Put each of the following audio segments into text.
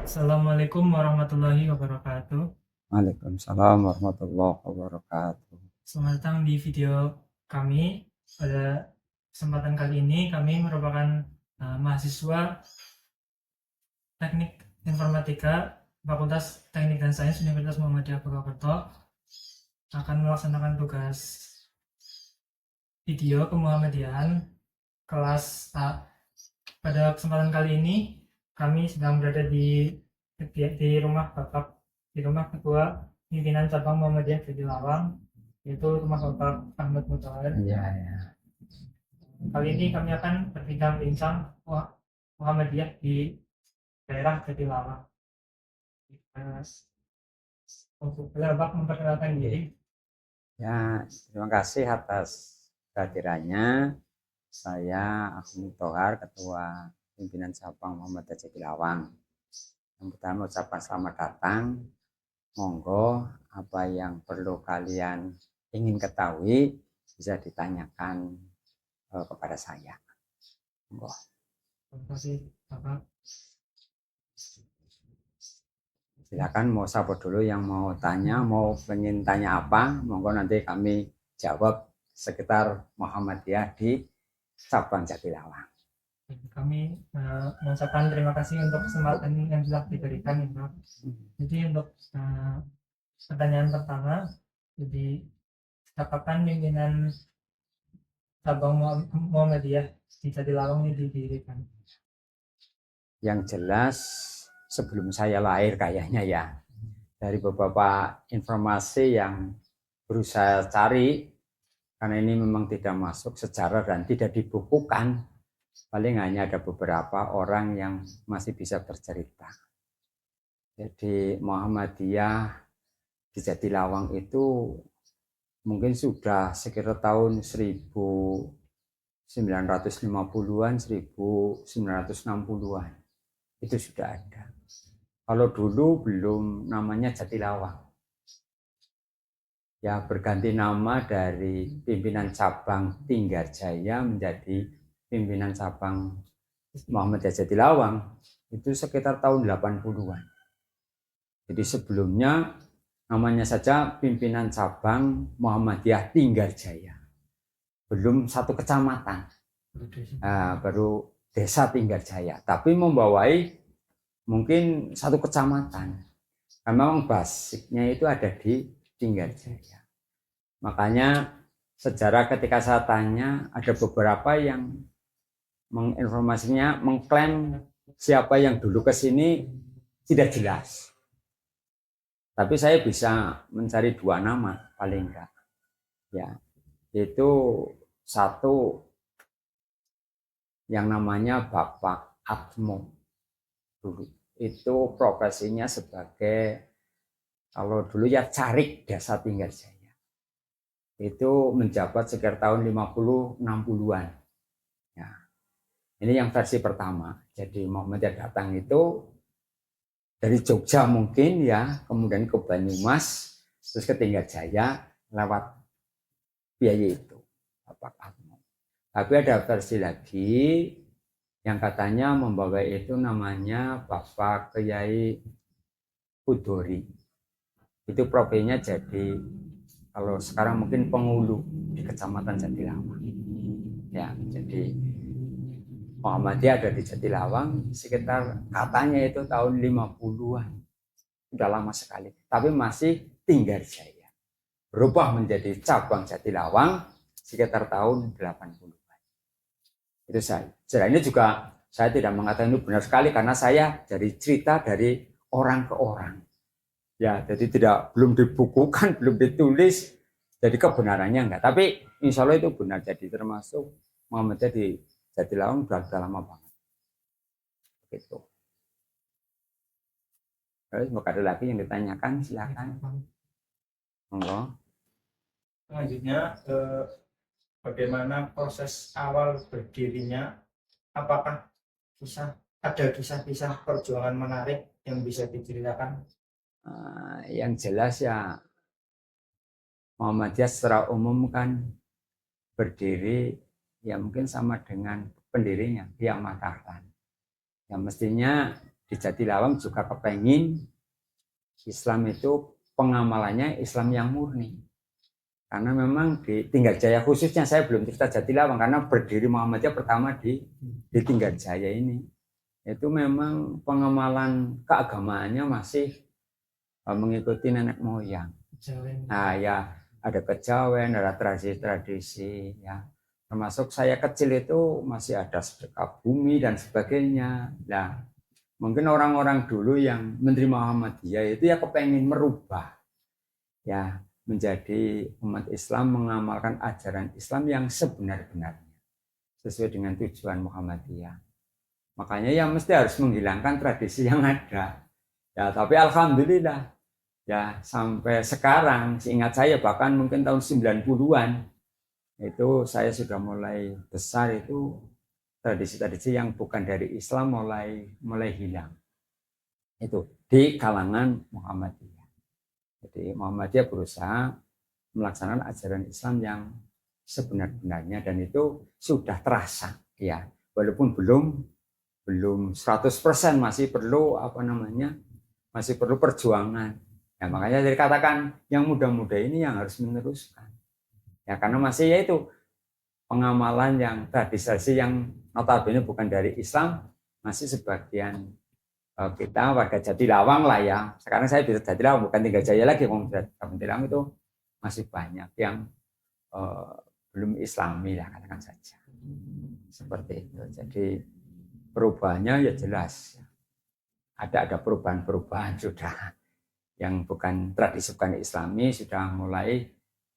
Assalamualaikum warahmatullahi wabarakatuh. Waalaikumsalam warahmatullahi wabarakatuh. Selamat datang di video kami. Pada kesempatan kali ini kami merupakan mahasiswa Teknik Informatika Fakultas Teknik dan Sains Universitas Muhammadiyah Purwokerto akan melaksanakan tugas video kemuhammadiyahan kelas A. Pada kesempatan kali ini kami sedang berada di rumah Ketua Pimpinan Cabang Muhammadiyah Jatilawang, yaitu rumah Bapak Ahmad Mutahar. Ya. Kali ini kami akan berbincang-bincang Muhammadiyah di daerah Jatilawang. Untuk Bapak memperkenalkan diri. Ya, terima kasih atas kehadirannya. Saya Ahmad Mutahar, Ketua Pimpinan Cabang Muhammadiyah Jatilawang. Yang pertama ucapan selamat datang. Monggo apa yang perlu kalian ingin ketahui bisa ditanyakan kepada saya. Monggo. Terima kasih Bapak. Silakan mau siapa dulu yang mau tanya, mau pengen tanya apa, monggo nanti kami jawab sekitar Muhammadiyah di Cabang Jatilawang. Kami mengucapkan terima kasih untuk kesempatan yang telah diberikan, Pak. Jadi untuk pertanyaan pertama, jadi kapan pimpinan Cabang Muhammadiyah di Jatilawang ini didirikan? Yang jelas sebelum saya lahir kayaknya ya, dari beberapa informasi yang berusaha cari, karena ini memang tidak masuk sejarah dan tidak dibukukan, paling hanya ada beberapa orang yang masih bisa bercerita. Jadi Muhammadiyah di Jatilawang itu mungkin sudah sekitar tahun 1950-an, 1960-an. Itu sudah ada. Kalau dulu belum namanya Jatilawang. Ya berganti nama dari pimpinan cabang Tinggarjaya menjadi pimpinan cabang Muhammadiyah Jatilawang itu sekitar tahun 80-an. Jadi sebelumnya namanya saja pimpinan cabang Muhammadiyah Tinggarjaya. Belum satu kecamatan. Baru desa Tinggarjaya. Tapi membawai mungkin satu kecamatan. Karena memang basicnya itu ada di Tinggarjaya. Makanya sejarah ketika saya tanya ada beberapa yang menginformasinya mengklaim siapa yang dulu ke sini tidak jelas. Tapi saya bisa mencari dua nama paling enggak. Ya, itu satu yang namanya Bapak Atmo dulu. Itu profesinya sebagai kalau dulu ya carik desa Tinggarjaya. Itu menjabat sekitar tahun 50-60-an. Ya. Ini yang versi pertama. Jadi Muhammadiyah datang itu dari Jogja mungkin ya, kemudian ke Banyumas, terus ke Tinggarjaya lewat biaya itu. Bapak Atmo. Tapi ada versi lagi yang katanya membawa itu namanya Bapak Kyai Kudori. Itu profilnya jadi kalau sekarang mungkin penghulu di Kecamatan Jatilawang. Ya, jadi Muhammadiyah ada di Jatilawang sekitar katanya itu tahun 50-an. Sudah lama sekali, tapi masih Tinggarjaya. Berubah menjadi cabang Jatilawang sekitar tahun 80-an. Itu saya. Sejarah ini juga saya tidak mengatakan itu benar sekali karena saya dari cerita dari orang ke orang. Ya, jadi belum dibukukan, belum ditulis. Jadi kebenarannya enggak. Tapi insya Allah itu benar. Jadi termasuk Muhammadiyah di Jatilawang sudah lama banget. Gitu. Terus mau ada lagi yang ditanyakan, silakan. Monggo. Selanjutnya, bagaimana proses awal berdirinya? Apakah ada kisah-kisah perjuangan menarik yang bisa diceritakan? Yang jelas ya Muhammadiyah secara umum kan berdiri ya mungkin sama dengan pendirinya Kiai Ahmad Dahlan. Ya mestinya di Jatilawang juga kepengin Islam itu pengamalannya Islam yang murni. Karena memang di Tinggarjaya khususnya, saya belum cerita Jatilawang karena berdiri Muhammadiyah pertama di Tinggarjaya ini. Itu memang pengamalan keagamaannya masih mengikuti nenek moyang. Nah ya ada kejawen, ada tradisi-tradisi ya. Termasuk saya kecil itu masih ada sedekah bumi dan sebagainya. Nah, mungkin orang-orang dulu yang menerima Muhammadiyah itu ya kepengen merubah ya menjadi umat Islam, mengamalkan ajaran Islam yang sebenar-benarnya sesuai dengan tujuan Muhammadiyah. Makanya ya mesti harus menghilangkan tradisi yang ada. Ya, tapi alhamdulillah ya sampai sekarang, seingat saya bahkan mungkin tahun 90-an itu saya sudah mulai besar, itu tradisi-tradisi yang bukan dari Islam mulai hilang. Itu di kalangan Muhammadiyah. Jadi Muhammadiyah berusaha melaksanakan ajaran Islam yang sebenar-benarnya dan itu sudah terasa ya. Walaupun belum 100% masih perlu masih perlu perjuangan. Ya, makanya saya katakan yang muda-muda ini yang harus meneruskan. Ya karena masih yaitu pengamalan yang tradisi yang notabene bukan dari Islam, masih sebagian kita warga Jatilawang lah ya. Sekarang saya bisa Jatilawang bukan Tinggarjaya lagi, Jatilawang itu masih banyak yang belum Islami lah katakan saja. Seperti itu. Jadi perubahannya ya jelas. Ada perubahan-perubahan sudah yang bukan tradisi bukan Islami sudah mulai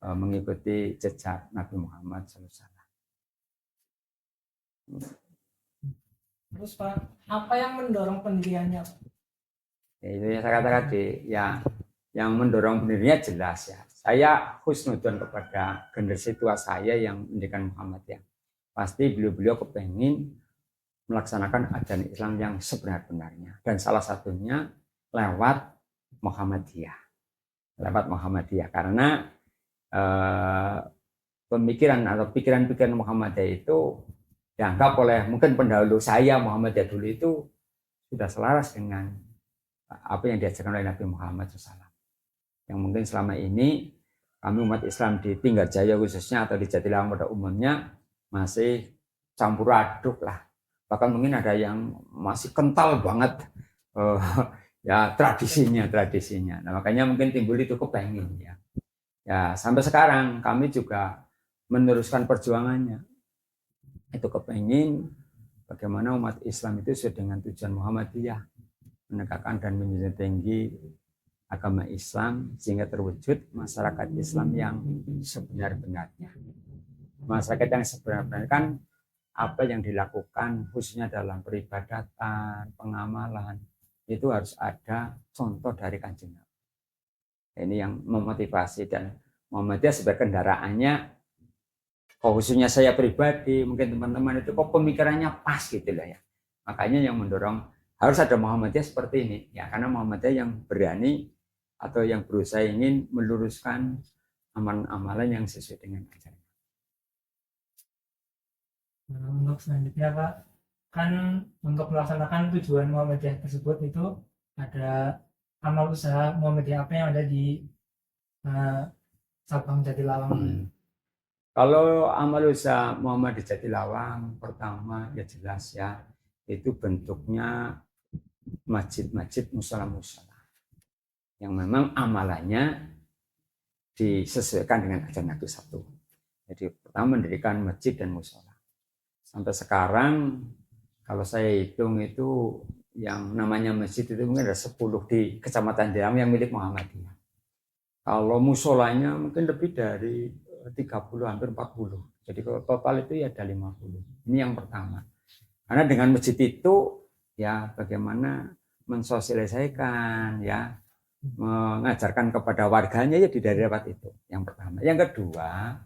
mengikuti jejak Nabi Muhammad SAW. Terus Pak, apa yang mendorong pendiriannya? Ya, itu yang saya katakan tadi, ya yang mendorong pendirinya jelas ya. Saya husnudon kepada generasi tua saya yang mendirikan Muhammadiyah. Pasti beliau-beliau kepengen melaksanakan ajaran Islam yang sebenar-benarnya. Dan salah satunya lewat Muhammadiyah. Lewat Muhammadiyah. Karena pemikiran atau pikiran-pikiran Muhammadiyah itu dianggap oleh mungkin pendahulu saya Muhammadiyah dulu itu sudah selaras dengan apa yang diajarkan oleh Nabi Muhammad SAW. Yang mungkin selama ini kami umat Islam di Tinggarjaya khususnya atau di Jatilawang pada umumnya masih campur aduk lah. Bahkan mungkin ada yang masih kental banget ya tradisinya. Nah, makanya mungkin timbul itu kepengen ya. Ya sampai sekarang kami juga meneruskan perjuangannya. Itu kepengen bagaimana umat Islam itu sesuai dengan tujuan Muhammadiyah, menegakkan dan menjunjung tinggi agama Islam sehingga terwujud masyarakat Islam yang sebenar-benarnya. Masyarakat yang sebenar-benarnya kan apa yang dilakukan khususnya dalam peribadatan, pengamalan itu harus ada contoh dari Kanjeng Nabi. Ini yang memotivasi dan Muhammadiyah sebagai kendaraannya. Khususnya saya pribadi, mungkin teman-teman itu kok pemikirannya pas gitu lah ya. Makanya yang mendorong harus ada Muhammadiyah seperti ini ya, karena Muhammadiyah yang berani atau yang berusaha ingin meluruskan amalan-amalan yang sesuai dengan ajaran. Nah, untuk selanjutnya Pak, kan untuk melaksanakan tujuan Muhammadiyah tersebut itu ada amal usaha Muhammadiyah apa yang ada di Sabang Jatilawang. Kalau amal usaha Muhammad di Jatilawang pertama ya jelas ya, itu bentuknya masjid-masjid, musala-musala yang memang amalannya disesuaikan dengan ajaran Nabi satu. Jadi pertama mendirikan masjid dan musala. Sampai sekarang kalau saya hitung itu yang namanya masjid itu mungkin ada 10 di Kecamatan Diam yang milik Muhammadiyah. Kalau musolanya mungkin lebih dari 30 hampir 40. Jadi kalau total itu ya ada 50. Ini yang pertama. Karena dengan masjid itu ya bagaimana mensosialisasikan ya, mengajarkan kepada warganya ya di daerah itu. Yang pertama. Yang kedua,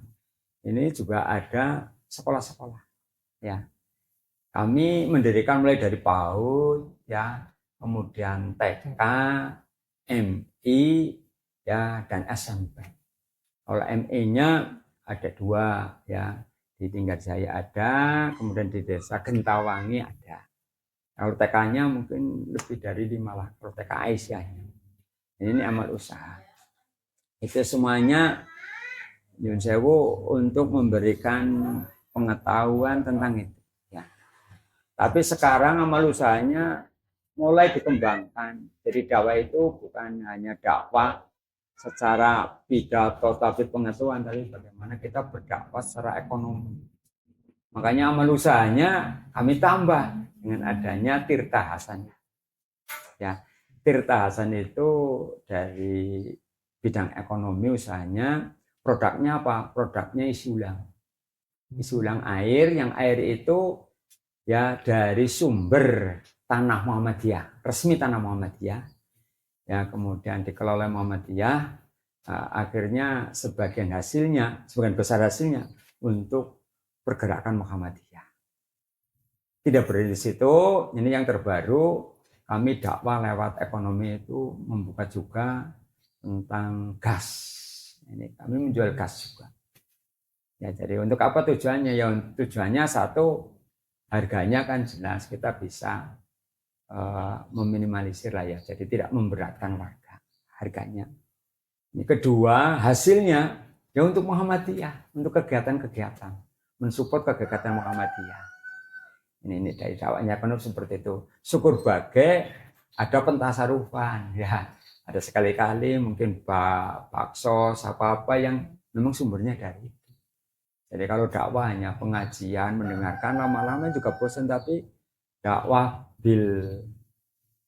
ini juga ada sekolah-sekolah ya. Kami mendirikan mulai dari PAUD ya, kemudian TK, MI ya dan SMP. Kalau ME-nya ada 2 ya, di Tinggarjaya ada, kemudian di Desa Gentawangi ada. Kalau TK-nya mungkin lebih dari 5 lah, kalau TK Aisyahnya. Ini amal usaha. Itu semuanya Nyun Sewu untuk memberikan pengetahuan tentang itu. Ya. Tapi sekarang amal usahanya mulai dikembangkan. Jadi dakwah itu bukan hanya dakwah secara pidato tapi pengetahuan, tapi bagaimana kita berdakwah secara ekonomi. Makanya amal usahanya kami tambah dengan adanya Tirta Hasan. Ya, Tirta Hasan itu dari bidang ekonomi usahanya, produknya apa? Produknya isi ulang. Isi ulang air, yang air itu ya dari sumber tanah Muhammadiyah, resmi tanah Muhammadiyah. Ya, kemudian dikelola Muhammadiyah, akhirnya sebagian besar hasilnya untuk pergerakan Muhammadiyah. Tidak berhenti di situ, ini yang terbaru, kami dakwah lewat ekonomi itu membuka juga tentang gas. Ini kami menjual gas juga. Ya, jadi untuk apa tujuannya? Ya, tujuannya satu, harganya kan jelas kita bisa meminimalisir lah ya, jadi tidak memberatkan warga harganya. Ini kedua, hasilnya ya untuk Muhammadiyah, untuk kegiatan-kegiatan, mensupport kegiatan Muhammadiyah. Ini dari dakwahnya penuh seperti itu. Syukur bagai ada pentasarufan ya, ada sekali-kali mungkin bakso apa-apa yang memang sumbernya dari itu. Jadi kalau dakwah hanya pengajian, mendengarkan, lama-lama juga bosan, tapi dakwah bil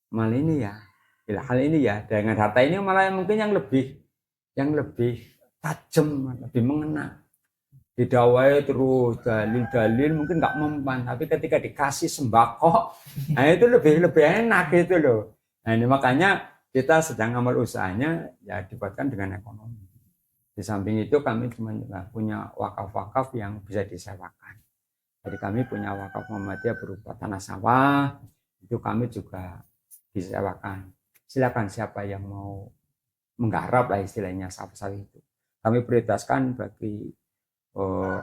mal ini ya, bil hal ini ya, dengan harta ini malah mungkin yang lebih tajam, lebih mengena. Didakwai terus dalil-dalil mungkin nggak mempan, tapi ketika dikasih sembako, nah itu lebih enak gitu loh. Nah ini makanya kita sedang amal usahanya ya dibuatkan dengan ekonomi. Di samping itu kami cuma punya wakaf-wakaf yang bisa disewakan. Jadi kami punya wakaf Muhammadiyah berupa tanah sawah, itu kami juga disewakan. Silakan siapa yang mau menggarap lah istilahnya sawah itu. Kami prioritaskan bagi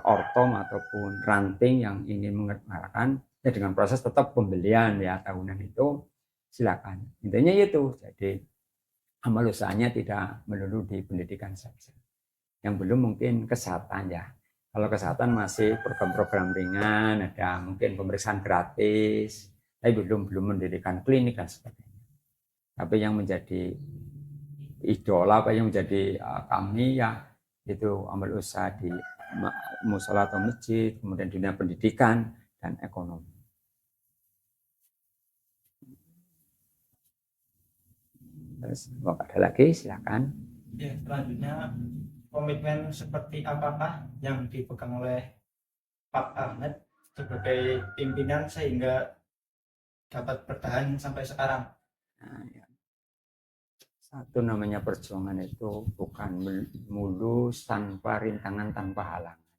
ortom ataupun ranting yang ingin mengerjakan ya dengan proses tetap pembelian ya tahunan itu silakan. Intinya itu. Jadi amal usahanya tidak melulu di pendidikan saja. Yang belum mungkin kesehatan ya. Kalau kesehatan masih program-program ringan, ada mungkin pemeriksaan gratis, tapi belum mendirikan klinik dan sebagainya. Tapi yang menjadi idola, apa yang menjadi kami ya itu amal usaha di musola atau masjid, kemudian dunia pendidikan dan ekonomi. Terus mau ada lagi silakan. Ya, selanjutnya komitmen seperti apakah yang dipegang oleh Pak Ahmed sebagai pimpinan sehingga dapat bertahan sampai sekarang? Nah, ya. Satu, namanya perjuangan itu bukan mulus tanpa rintangan, tanpa halangan.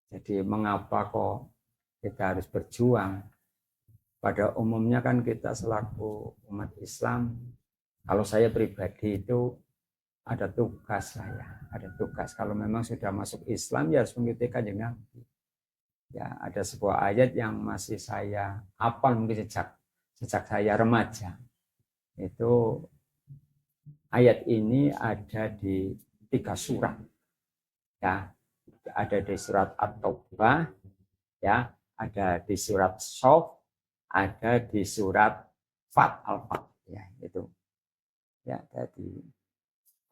Jadi mengapa kok kita harus berjuang? Pada umumnya kan kita selaku umat Islam, kalau saya pribadi itu ada tugas saya, ada tugas. Kalau memang sudah masuk Islam ya harus mengikuti kanjeng Nabi. Ya, ada sebuah ayat yang masih saya hafal mungkin sejak saya remaja. Itu ayat ini ada di 3 surat. Ya, ada di surat At-Taubah, ya, ada di surat Shaf, ada di surat Fat Al-Fat, ya, itu. Ya, tadi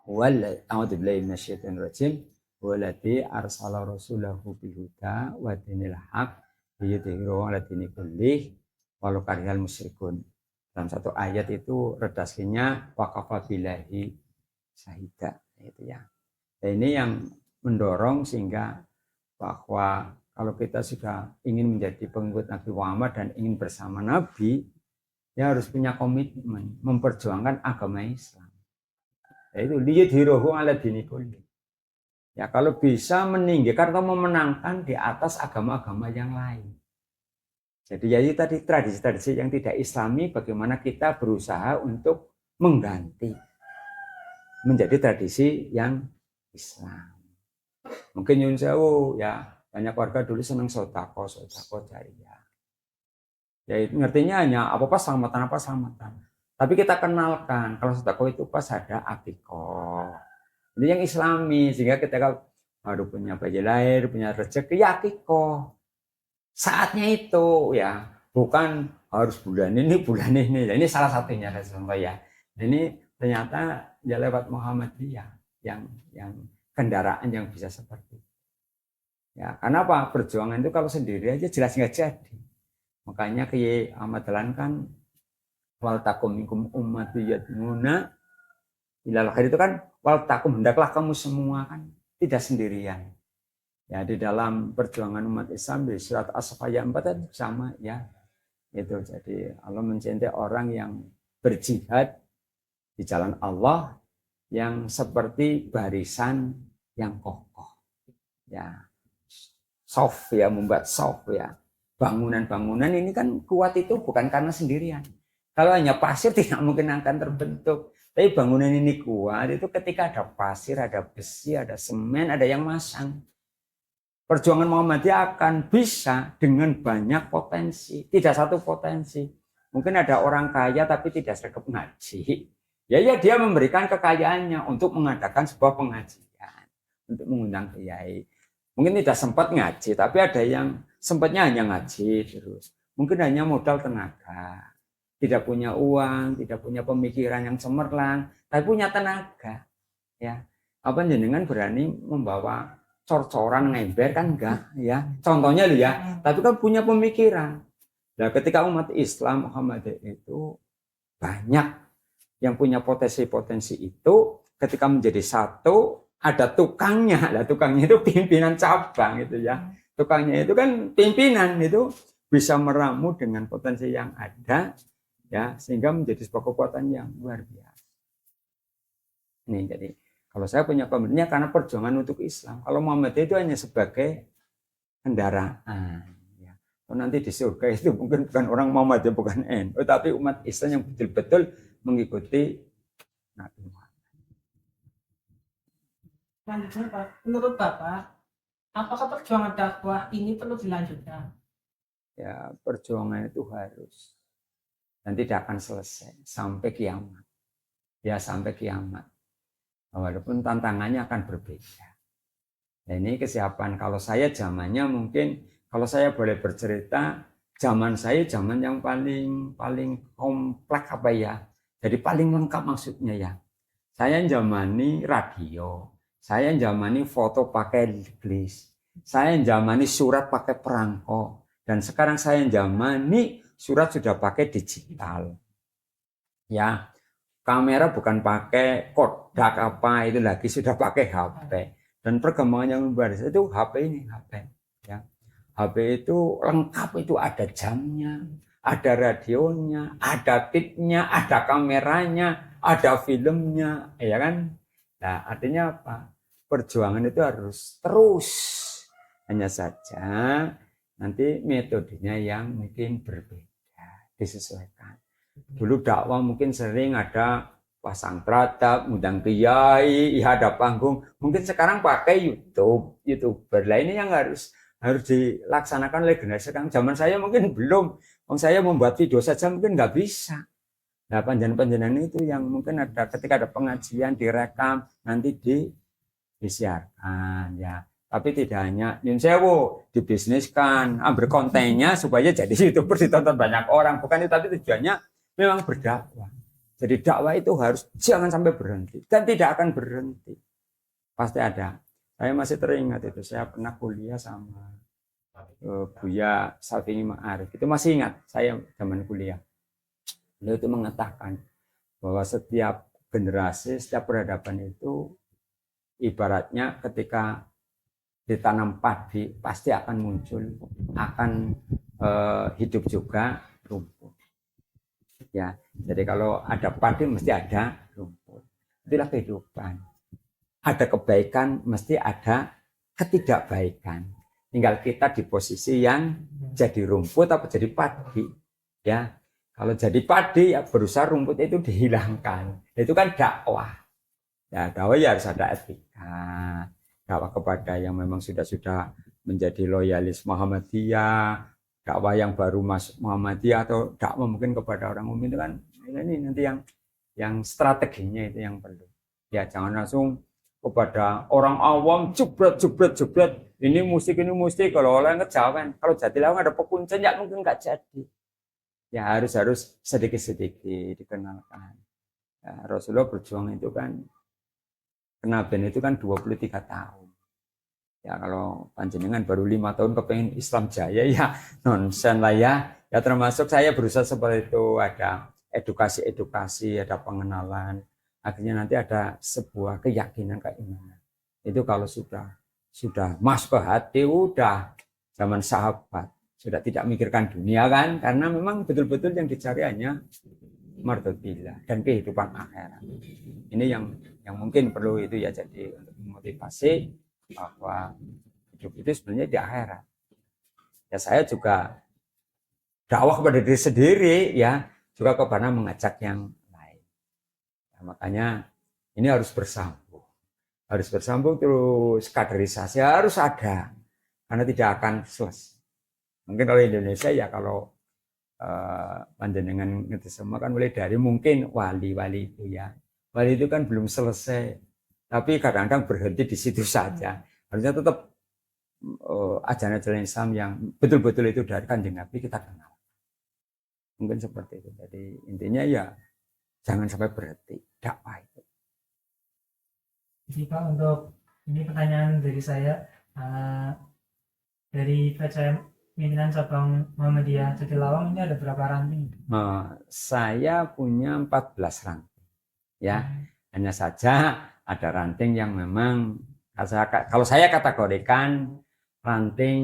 a'udzubillahi minasyaitonir rajim walladzi arsala rasulahu bihuda wa dinil haq liyudhhirahu 'ala dini kullih walau karihal musyrikun. Dalam satu ayat itu redaksinya waqafa billahi syahida, itu ya. Dan ini yang mendorong sehingga bahwa kalau kita sudah ingin menjadi pengikut Nabi Muhammad dan ingin bersama Nabi, ya harus punya komitmen memperjuangkan agama Islam. Yaitu liyudhhirahu 'ala dini kulli. Ya, kalau bisa meninggikan atau memenangkan di atas agama-agama yang lain. Jadi ya itu tadi tradisi-tradisi yang tidak Islami, bagaimana kita berusaha untuk mengganti menjadi tradisi yang Islam. Mungkin Yun Sewu ya banyak warga dulu senang sodako jariyah. Ya itu ngertinya hanya apa-apa selamatan apa selamatan. Tapi kita kenalkan kalau sedekah itu pas ada akikoh. Ini yang Islami, sehingga ketika baru punya bayi lahir, punya rezeki, ya akikoh. Saatnya itu ya, bukan harus bulan ini, bulan ini. Ini salah satunya contoh ya. Ini ternyata ya lewat Muhammadiyah yang kendaraan yang bisa seperti itu. Ya, karena apa? Perjuangan itu kalau sendiri aja jelas nggak jadi. Makanya Kiai Ahmad Dahlan kan wal takum minkum ummati yadmuna ilal khair itu kan wal takum, hendaklah kamu semua kan tidak sendirian. Ya di dalam perjuangan umat Islam di surat As-Saffat 4 kan sama ya. Itu jadi Allah mencintai orang yang berjihad di jalan Allah yang seperti barisan yang kokoh. Ya. Soft ya, membuat soft ya. Bangunan-bangunan ini kan kuat itu bukan karena sendirian. Kalau hanya pasir tidak mungkin akan terbentuk. Tapi bangunan ini kuat itu ketika ada pasir, ada besi, ada semen, ada yang masang. Perjuangan Muhammadiyah akan bisa dengan banyak potensi. Tidak satu potensi. Mungkin ada orang kaya tapi tidak sergap ngaji. Ya dia memberikan kekayaannya untuk mengadakan sebuah pengajian. Untuk mengundang kiai. Mungkin tidak sempat ngaji, tapi ada yang sempatnya hanya ngaji terus. Mungkin hanya modal tenaga. Tidak punya uang, tidak punya pemikiran yang cemerlang, tapi punya tenaga. Ya, apa jenengan berani membawa cor-coran ngember kan enggak ya, contohnya loh ya, tapi kan punya pemikiran. Nah ketika umat Islam Muhammadiyah itu banyak yang punya potensi-potensi itu, ketika menjadi satu ada tukangnya. Lah tukangnya itu pimpinan cabang itu ya, tukangnya itu kan pimpinan itu bisa meramu dengan potensi yang ada ya, sehingga menjadi sebuah kekuatan yang luar biasa. Nih jadi kalau saya punya komitmennya karena perjuangan untuk Islam. Kalau Muhammadiyah itu hanya sebagai kendaraan. Ya. Kalau nanti di surga itu mungkin bukan orang Muhammadiyah, bukan NU, tapi umat Islam yang betul-betul mengikuti Nabi Muhammad. Selanjutnya Pak, menurut Bapak, apakah perjuangan dakwah ini perlu dilanjutkan? Ya perjuangan itu harus dan tidak akan selesai sampai kiamat. Ya sampai kiamat. Walaupun tantangannya akan berbeda. Nah ini kesiapan. Kalau saya zamannya mungkin, kalau saya boleh bercerita, zaman saya zaman yang paling kompleks apa ya. Jadi paling lengkap maksudnya ya. Saya zamani radio, saya zamani foto pakai glis, saya zamani surat pakai perangko, dan sekarang saya zamani surat sudah pakai digital. Ya. Kamera bukan pakai Kodak apa itu lagi, sudah pakai HP. Dan perkembangan yang luar biasa itu HP ini, HP. Ya. HP itu lengkap, itu ada jamnya, ada radionya, ada tip-nya, ada kameranya, ada filmnya, ya kan? Nah, artinya apa? Perjuangan itu harus terus. Hanya saja nanti metodenya yang mungkin berbeda, disesuaikan. Dulu dakwah mungkin sering ada pasang teratap, undang kiai, ya ada panggung. Mungkin sekarang pakai YouTuber. Lah ini yang harus dilaksanakan oleh generasi sekarang. Zaman saya mungkin belum. Saya membuat video saja mungkin nggak bisa. Nah panjenengan itu yang mungkin ada ketika ada pengajian direkam nanti disiarkan ya. Tapi tidak hanya nyun sewu dibisniskan, ambil kontennya supaya jadi YouTuber ditonton banyak orang. Bukan itu, tapi tujuannya memang berdakwah. Jadi dakwah itu harus jangan sampai berhenti dan tidak akan berhenti. Pasti ada. Saya masih teringat itu, saya pernah kuliah sama Buya Salvini Ma'arif. Itu masih ingat saya zaman kuliah. Beliau itu mengatakan bahwa setiap generasi, setiap peradaban itu ibaratnya ketika ditanam padi pasti akan muncul, akan hidup juga rumput. Ya, jadi kalau ada padi mesti ada rumput. Itulah kehidupan. Ada kebaikan mesti ada ketidakbaikan. Tinggal kita di posisi yang jadi rumput atau jadi padi. Ya, kalau jadi padi ya berusaha rumput itu dihilangkan. Itu kan dakwah. Ya, dakwah ya harus ada etika. Dakwah kepada yang memang sudah menjadi loyalis Muhammadiyah, dakwah yang baru masuk Muhammadiyah atau dakwah mungkin kepada orang umum itu kan ini nanti yang strateginya itu yang perlu. Ya jangan langsung kepada orang awam jebret ini musik kalau orang kejawen kalau Jatilaung ada pekuncen ya mungkin nggak jadi. Ya harus sedikit dikenalkan. Ya, Rasulullah berjuang itu kan kenabian itu kan 23 tahun. Ya kalau panjenengan baru 5 tahun kepengen Islam jaya ya nonsen lah ya. Ya termasuk saya berusaha seperti itu, ada edukasi, ada pengenalan. Akhirnya nanti ada sebuah keyakinan keimanan. Itu kalau sudah masuk ke hati udah zaman sahabat, sudah tidak mikirkan dunia kan, karena memang betul-betul yang dicari hanya mardotillah dan kehidupan akhirat. Ini yang mungkin perlu itu ya, jadi untuk memotivasi bahwa hidup itu sebenarnya di akhirat. Ya saya juga dakwah kepada diri sendiri ya, juga kepada mengajak yang lain. Ya, makanya ini harus bersambung terus, kaderisasi harus ada karena tidak akan selesai. Mungkin kalau Indonesia ya kalau panjenengan ngerti semua kan mulai dari mungkin wali itu ya. Wali itu kan belum selesai, tapi kadang-kadang berhenti di situ saja. Harusnya tetap ajaran Islam yang betul-betul itu dari Kanjeng Nabi kita kenal. Mungkin seperti itu. Jadi intinya ya jangan sampai berhenti dakwah itu. Jadi Pak, untuk ini pertanyaan dari saya, dari PCM pimpinan cabang Muhammadiyah Jatilawang ini ada berapa ranting? Saya punya 14 ranting. Ya, hanya saja ada ranting yang memang kalau saya kategorikan ranting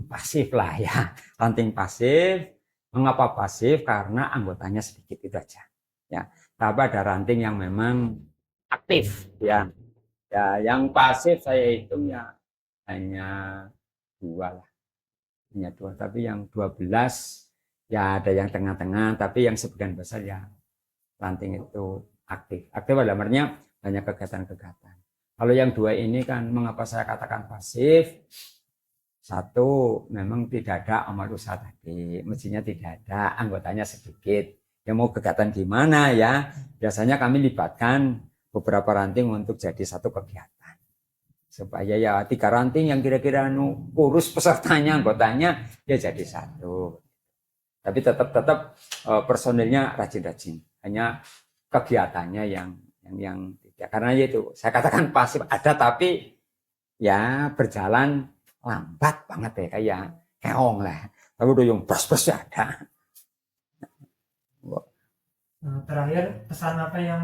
pasif lah ya. Ranting pasif. Mengapa pasif? Karena anggotanya sedikit itu aja. Ya, tapi ada ranting yang memang aktif ya. Ya, yang pasif saya hitung ya hanya 2 lah. Hanya 2, tapi yang 12 ya ada yang tengah-tengah, tapi yang sebagian besar ya ranting itu aktif dalam artinya banyak kegiatan-kegiatan. Kalau yang 2 ini kan mengapa saya katakan pasif? Satu, memang tidak ada amal usaha tadi, mestinya tidak ada, anggotanya sedikit. Ya mau kegiatan gimana ya? Biasanya kami libatkan beberapa ranting untuk jadi satu kegiatan. Supaya ya 3 ranting yang kira-kira kurus pesertanya, anggotanya ya jadi satu. Tapi tetap personilnya rajin-rajin. Hanya kegiatannya yang tidak, karena itu saya katakan pasif ada tapi ya berjalan lambat banget ya, kayak keong lah, tapi udah yang bros ada. Terakhir, pesan apa yang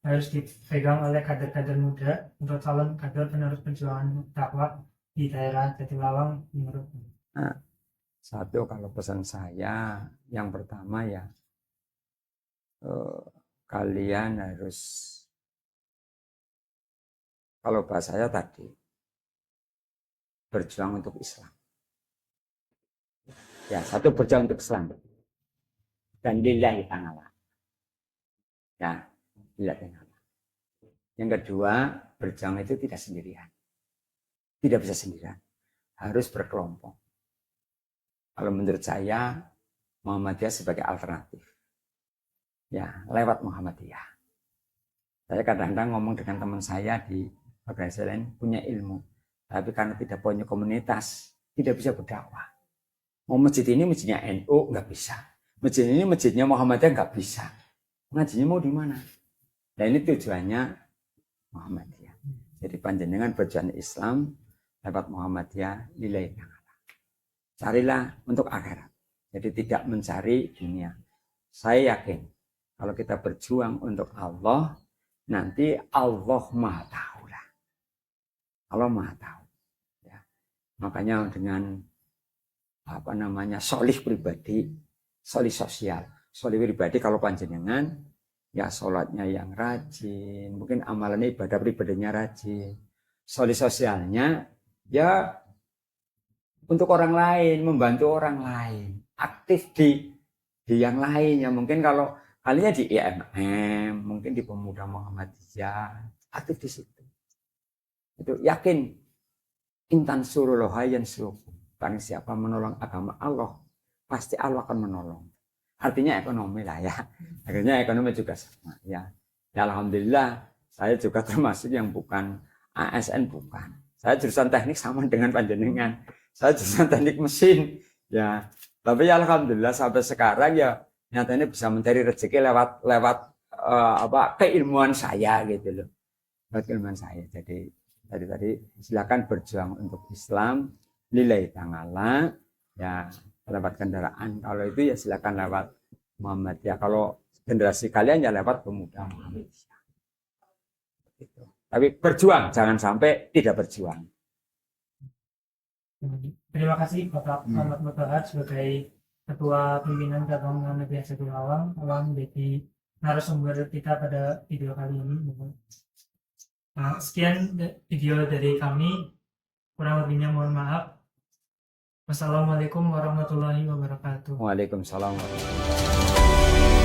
harus dipegang oleh kader-kader muda untuk calon kader penerus perjuangan dakwah di daerah Jatilawang menurut? Satu, kalau pesan saya yang pertama ya kalian harus, kalau bahasa saya tadi, berjuang untuk Islam. Ya, satu berjuang untuk Islam. Dan lillahi ta'ala. Ya, lillahi ta'ala. Yang kedua, berjuang itu tidak sendirian. Tidak bisa sendirian. Harus berkelompok. Kalau menurut saya, Muhammadiyah sebagai alternatif. Ya, lewat Muhammadiyah. Saya kadang-kadang ngomong dengan teman saya di organisasi lain, punya ilmu. Tapi karena tidak punya komunitas, tidak bisa berdakwah. Mau masjid ini masjidnya NU, nggak bisa. Masjid ini masjidnya Muhammadiyah, nggak bisa. Ngajinya mau di mana? Nah ini tujuannya Muhammadiyah. Jadi panjenengan berjuang Islam lewat Muhammadiyah, lillahi ta'ala. Carilah untuk akhirat. Jadi tidak mencari dunia. Saya yakin kalau kita berjuang untuk Allah, nanti Allah Maha Tahu lah. Allah Maha Tahu. Ya. Makanya dengan solih pribadi, solih sosial, solih pribadi kalau panjenengan ya sholatnya yang rajin, mungkin amalannya ibadah pribadinya rajin, solih sosialnya ya untuk orang lain, membantu orang lain, aktif di yang lain ya, mungkin kalau kalinya di IMM, mungkin di Pemuda Muhammadiyah, aktif di situ. Itu yakin intan suruh lohayan suruh. Barang siapa menolong agama Allah, pasti Allah akan menolong. Artinya ekonomi lah ya. Akhirnya ekonomi juga sama ya. Ya alhamdulillah saya juga termasuk yang bukan ASN, bukan. Saya jurusan teknik sama dengan panjenengan. Saya jurusan teknik mesin ya. Tapi ya alhamdulillah sampai sekarang ya nyatanya bisa mencari rezeki lewat keilmuan saya gitu loh. Lewat keilmuan saya. Jadi tadi silakan berjuang untuk Islam, lillahi ta'ala ya, lewat kendaraan. Kalau itu ya silakan lewat Muhammadiyah. Kalau generasi kalian ya lewat pemuda Muhammadiyah. Gitu. Tapi berjuang, jangan sampai tidak berjuang. Terima kasih Bapak Muhammad Mutahar sebagai Ketua Pimpinan Cabang Muhammadiyah Jatiluhur telah menjadi narasumber kita pada video kali ini. Nah, sekian video dari kami. Kurang lebihnya mohon maaf. Wassalamualaikum warahmatullahi wabarakatuh. Waalaikumsalam warahmatullahi wabarakatuh.